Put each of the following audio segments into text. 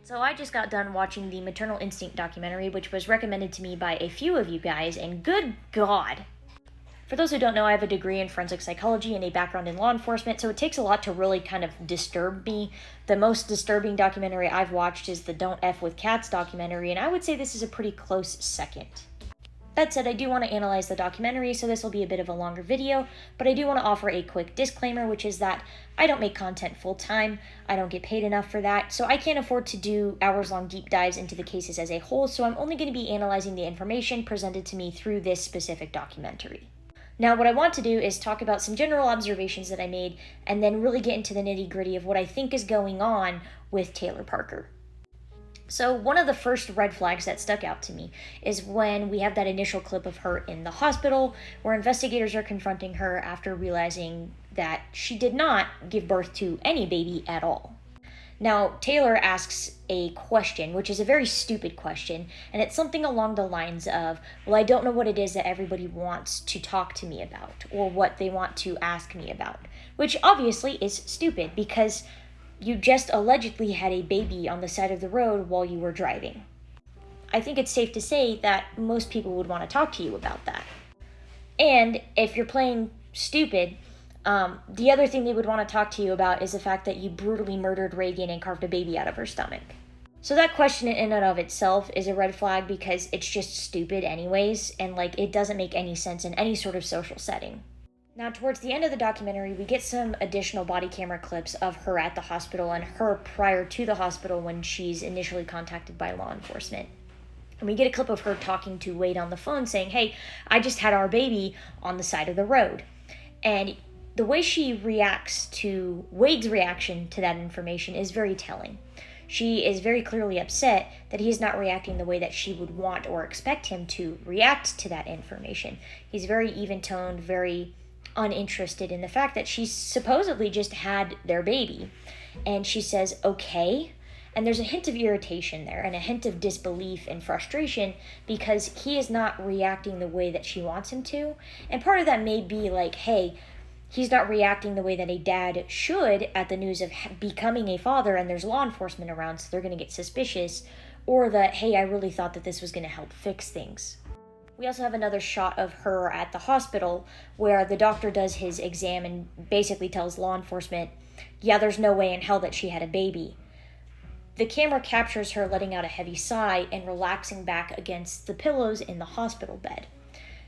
So I just got done watching the Maternal Instinct documentary, which was recommended to me by a few of you guys, and good God. For those who don't know, I have a degree in forensic psychology and a background in law enforcement, so it takes a lot to really kind of disturb me. The most disturbing documentary I've watched is the Don't F with Cats documentary, and I would say this is a pretty close second. That said, I do want to analyze the documentary, so this will be a bit of a longer video, but I do want to offer a quick disclaimer, which is that I don't make content full-time, I don't get paid enough for that, so I can't afford to do hours-long deep dives into the cases as a whole, so I'm only going to be analyzing the information presented to me through this specific documentary. Now, what I want to do is talk about some general observations that I made, and then really get into the nitty-gritty of what I think is going on with Taylor Parker. So one of the first red flags that stuck out to me is when we have that initial clip of her in the hospital where investigators are confronting her after realizing that she did not give birth to any baby at all. Now, Taylor asks a question, which is a very stupid question, and it's something along the lines of, well, I don't know what it is that everybody wants to talk to me about, or what they want to ask me about, which obviously is stupid because you just allegedly had a baby on the side of the road while you were driving. I think it's safe to say that most people would want to talk to you about that. And if you're playing stupid, the other thing they would want to talk to you about is the fact that you brutally murdered Reagan and carved a baby out of her stomach. So that question in and of itself is a red flag because it's just stupid anyways, and it doesn't make any sense in any sort of social setting. Now, towards the end of the documentary, we get some additional body camera clips of her at the hospital and her prior to the hospital when she's initially contacted by law enforcement. And we get a clip of her talking to Wade on the phone saying, hey, I just had our baby on the side of the road. And the way she reacts to Wade's reaction to that information is very telling. She is very clearly upset that he's not reacting the way that she would want or expect him to react to that information. He's very even-toned, very uninterested in the fact that she supposedly just had their baby. And she says, okay. And there's a hint of irritation there and a hint of disbelief and frustration because he is not reacting the way that she wants him to. And part of that may be hey, he's not reacting the way that a dad should at the news of becoming a father and there's law enforcement around, so they're going to get suspicious. Or that, hey, I really thought that this was going to help fix things. We also have another shot of her at the hospital where the doctor does his exam and basically tells law enforcement, yeah, there's no way in hell that she had a baby. The camera captures her letting out a heavy sigh and relaxing back against the pillows in the hospital bed.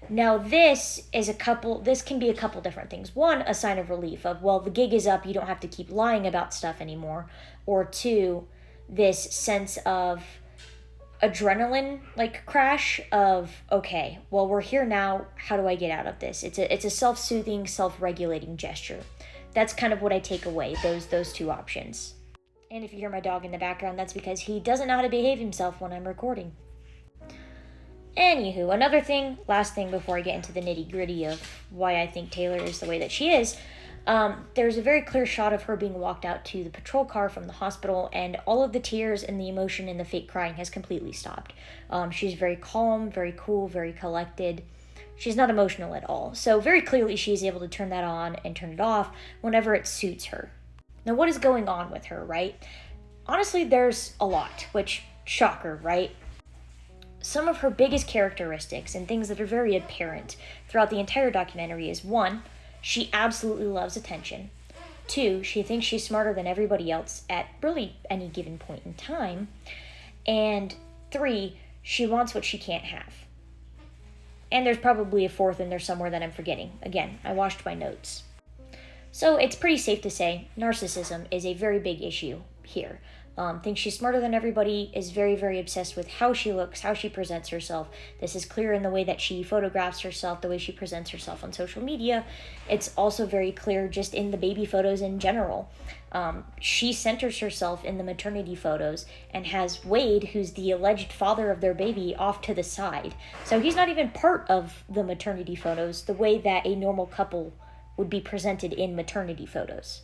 Now this can be a couple different things. One, a sign of relief of, well, the gig is up, you don't have to keep lying about stuff anymore. Or two, this sense of adrenaline crash of, okay, well, we're here now, how do I get out of this? It's a self-soothing, self-regulating gesture. That's kind of what I take away, those two options. And if you hear my dog in the background, that's because he doesn't know how to behave himself when I'm recording. Anywho, last thing before I get into the nitty-gritty of why I think Taylor is the way that she is, there's a very clear shot of her being walked out to the patrol car from the hospital, and all of the tears and the emotion and the fake crying has completely stopped. She's very calm, very cool, very collected. She's not emotional at all. So very clearly she's able to turn that on and turn it off whenever it suits her. Now, what is going on with her, right? Honestly, there's a lot, which, shocker, right? Some of her biggest characteristics and things that are very apparent throughout the entire documentary is, one, she absolutely loves attention. Two, she thinks she's smarter than everybody else at really any given point in time. And three, she wants what she can't have. And there's probably a fourth in there somewhere that I'm forgetting. Again, I watched my notes. So it's pretty safe to say narcissism is a very big issue here. Thinks she's smarter than everybody, is very, very obsessed with how she looks, how she presents herself. This is clear in the way that she photographs herself, the way she presents herself on social media. It's also very clear just in the baby photos in general. She centers herself in the maternity photos and has Wade, who's the alleged father of their baby, off to the side. So he's not even part of the maternity photos the way that a normal couple would be presented in maternity photos.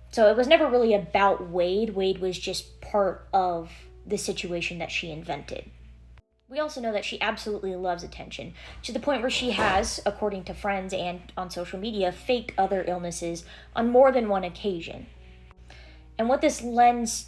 So it was never really about Wade. Wade was just part of the situation that she invented. We also know that she absolutely loves attention, to the point where she has, according to friends and on social media, faked other illnesses on more than one occasion. And what this lends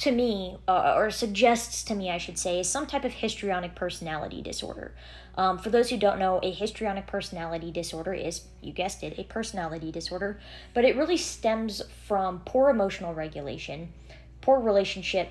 to me, or suggests to me, I should say, is some type of histrionic personality disorder. For those who don't know, a histrionic personality disorder is, you guessed it, a personality disorder, but it really stems from poor emotional regulation, poor relationship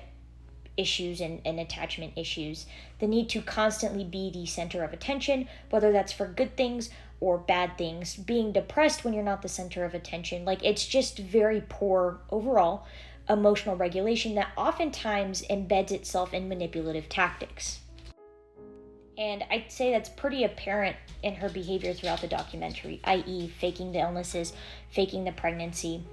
issues and attachment issues, the need to constantly be the center of attention, whether that's for good things or bad things, being depressed when you're not the center of attention. Like, it's just very poor overall emotional regulation that oftentimes embeds itself in manipulative tactics. And I'd say that's pretty apparent in her behavior throughout the documentary, i.e. faking the illnesses, faking the pregnancy.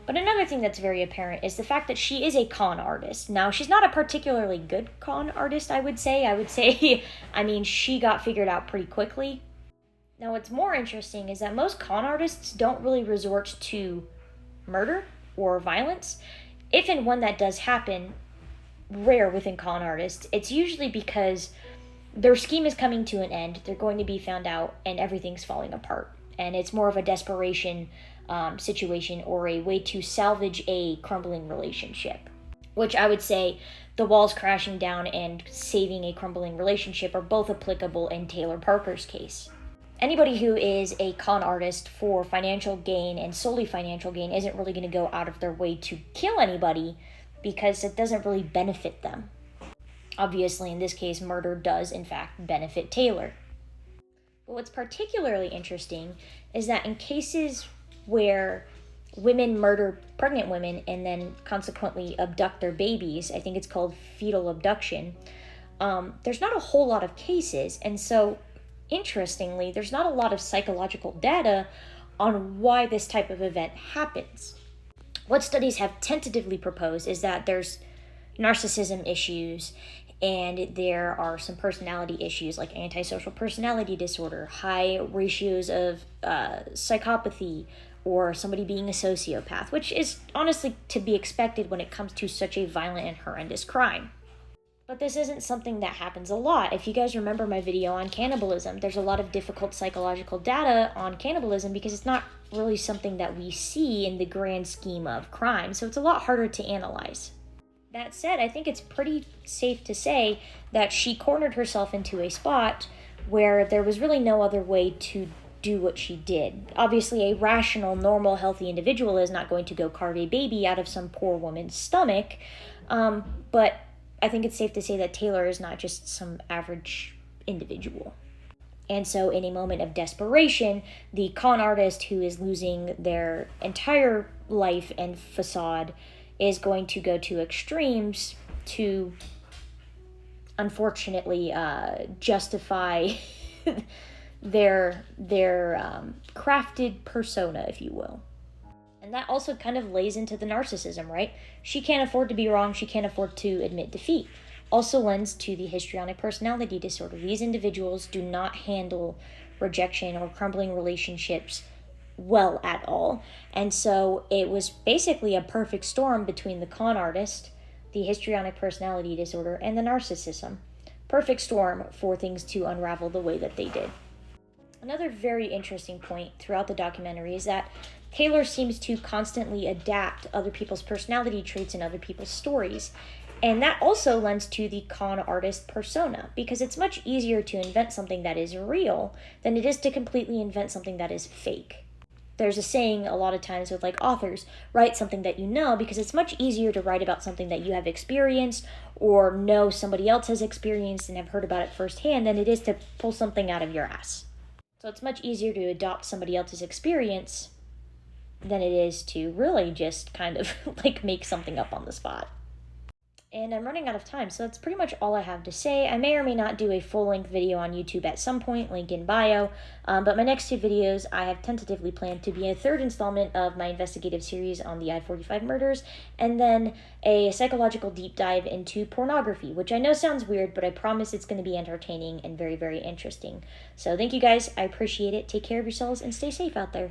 But another thing that's very apparent is the fact that she is a con artist. Now, she's not a particularly good con artist, I would say. I mean, she got figured out pretty quickly. Now, what's more interesting is that most con artists don't really resort to murder or violence. If and when that does happen, rare within con artists, it's usually because their scheme is coming to an end, they're going to be found out, and everything's falling apart. And it's more of a desperation situation or a way to salvage a crumbling relationship. Which I would say the walls crashing down and saving a crumbling relationship are both applicable in Taylor Parker's case. Anybody who is a con artist for financial gain and solely financial gain isn't really going to go out of their way to kill anybody because it doesn't really benefit them. Obviously, in this case, murder does, in fact, benefit Taylor. But what's particularly interesting is that in cases where women murder pregnant women and then consequently abduct their babies, I think it's called fetal abduction, there's not a whole lot of cases. And so, interestingly, there's not a lot of psychological data on why this type of event happens. What studies have tentatively proposed is that there's narcissism issues and there are some personality issues like antisocial personality disorder, high ratios of psychopathy, or somebody being a sociopath, which is honestly to be expected when it comes to such a violent and horrendous crime. But this isn't something that happens a lot. If you guys remember my video on cannibalism, there's a lot of difficult psychological data on cannibalism because it's not really something that we see in the grand scheme of crime, so it's a lot harder to analyze. That said, I think it's pretty safe to say that she cornered herself into a spot where there was really no other way to do what she did. Obviously, a rational, normal, healthy individual is not going to go carve a baby out of some poor woman's stomach, but I think it's safe to say that Taylor is not just some average individual. And so in a moment of desperation, the con artist who is losing their entire life and facade is going to go to extremes to, unfortunately, justify their crafted persona, if you will. And that also kind of lays into the narcissism, right? She can't afford to be wrong. She can't afford to admit defeat. Also lends to the histrionic personality disorder. These individuals do not handle rejection or crumbling relationships well at all. And so it was basically a perfect storm between the con artist, the histrionic personality disorder, and the narcissism. Perfect storm for things to unravel the way that they did. Another very interesting point throughout the documentary is that Taylor seems to constantly adapt other people's personality traits and other people's stories. And that also lends to the con artist persona, because it's much easier to invent something that is real than it is to completely invent something that is fake. There's a saying a lot of times with like authors, write something that you know, because it's much easier to write about something that you have experienced or know somebody else has experienced and have heard about it firsthand than it is to pull something out of your ass. So it's much easier to adopt somebody else's experience than it is to really just kind of like make something up on the spot. And I'm running out of time, so that's pretty much all I have to say. I may or may not do a full-length video on YouTube at some point, link in bio, but my next two videos I have tentatively planned to be a third installment of my investigative series on the I-45 murders, and then a psychological deep dive into pornography, which I know sounds weird, but I promise it's going to be entertaining and very, very interesting. So thank you guys, I appreciate it. Take care of yourselves and stay safe out there.